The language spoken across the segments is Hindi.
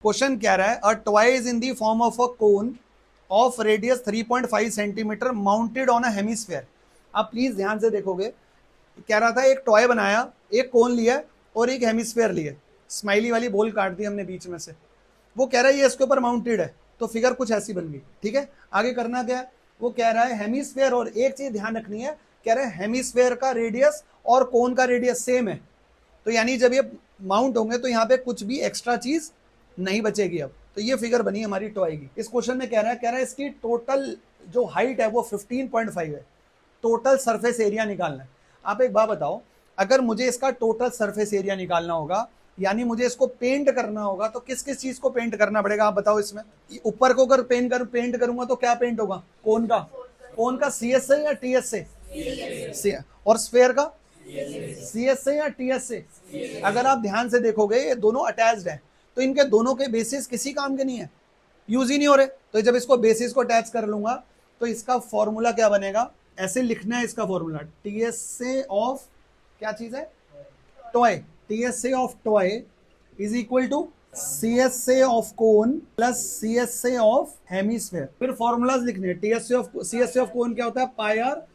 क्वेश्चन क्या रहा है, a toy is in the form of a cone of radius 3.5 centimetre mounted on a hemisphere. आप प्लीज ध्यान से देखोगे, कह रहा था एक टॉय बनाया, एक कोन लिया और एक हेमिस्फेयर लिया, स्माइली वाली बॉल काट दी हमने बीच में से। वो कह रहा है ये इसके ऊपर माउंटेड है, तो फिगर कुछ ऐसी बन गई। ठीक है, आगे करना क्या है, वो कह रहा है हेमिस्फेयर, और एक चीज ध्यान रखनी है, कह रहा है हेमिस्फेयर का रेडियस और कोन का रेडियस सेम है, तो यानी जब ये माउंट होंगे तो यहाँ पे कुछ भी एक्स्ट्रा चीज नहीं बचेगी। अब तो ये फिगर बनी हमारी टॉय की। इस क्वेश्चन में कह रहा है इसकी टोटल जो हाइट है वो 15.5 है, टोटल सरफेस एरिया निकालना है। आप एक बात बताओ, अगर मुझे इसका टोटल सरफेस एरिया निकालना होगा, यानी मुझे इसको पेंट करना होगा, तो किस किस चीज को पेंट करना पड़ेगा आप बताओ। इसमें ऊपर को अगर पेंट करूंगा तो क्या पेंट होगा, कोन का CS से या TS से, और स्फेयर का CS से या TS से। अगर आप ध्यान से देखोगे ये दोनों अटैच्ड है, तो इनके दोनों के बेसिस किसी काम के नहीं है, यूज ही नहीं हो रहे। तो जब इसको बेसिस को अटैच कर लूंगा तो इसका फॉर्मूला क्या बनेगा, ऐसे लिखना है इसका फॉर्मूला, TS से ऑफ क्या चीज है, टॉय, TS से of toy is equal to CS से ऑफ कोन प्लस CS से ऑफ हेमिस्फेयर। फिर फॉर्मूलाज लिखने, CS से ऑफ कोन क्या होता है, pi r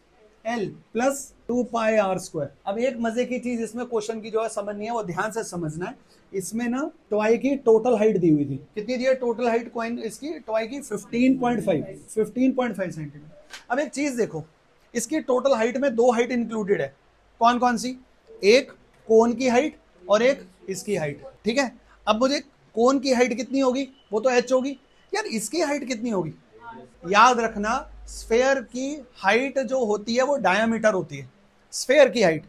L plus 2 pi r square. अब एक मजे की चीज इसमें क्वेश्चन की जो है समझनी है, वो ध्यान से समझना है। इसमें ना टॉय की टोटल हाइट दी हुई थी, कितनी दी है टोटल हाइट कॉइन इसकी टॉय की, 15.5 सेंटीमीटर। अब एक चीज देखो, इसकी टोटल हाइट में दो हाइट इंक्लूडेड है, कौन कौन सी, एक कोन की हाइट और एक इसकी हाइट। ठीक है, अब मुझे कोन की हाइट कितनी होगी, वो तो h होगी यार, इसकी हाइट कितनी होगी, याद रखना स्फेयर की हाइट जो होती है वो डायामीटर होती है, स्फेयर की हाइट।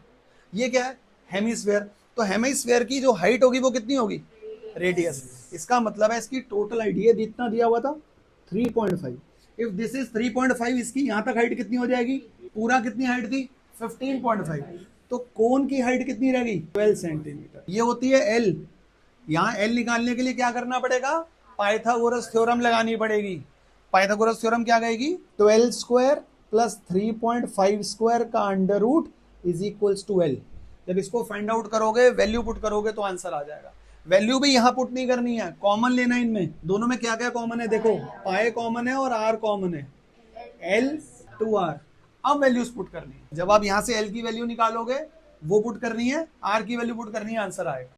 ये क्या है, हेमिस्फेयर, तो हेमिस्फेयर की जो हाइट होगी वो कितनी होगी, रेडियस। इसका मतलब है इसकी टोटल हाइट ये जितना दिया हुआ था 3.5, इफ दिस इज 3.5, इसकी यहां तक हाइट कितनी हो जाएगी, पूरा कितनी हाइट थी 15.5, तो कोन की हाइट कितनी रहेगी 12 सेंटीमीटर। ये होती है L। यहां L निकालने के लिए क्या करना पड़ेगा, पाइथागोरस थ्योरम लगानी पड़ेगी। पाइथागोरस थ्योरम क्या कहेगी, 12 स्क्वायर प्लस 3.5 स्क्वायर का under root is equals to L। जब इसको फाइंड आउट करोगे, वैल्यू पुट करोगे तो आंसर आ जाएगा। वैल्यू भी यहां पुट नहीं करनी है, कॉमन लेना है इनमें, दोनों में क्या क्या कॉमन है देखो, पाई कॉमन है और R कॉमन है, L टू R। अब वैल्यूज पुट करनी है, जब आप यहां से L की वैल्यू निकालोगे वो पुट करनी है, R की वैल्यू पुट करनी है, आंसर आएगा।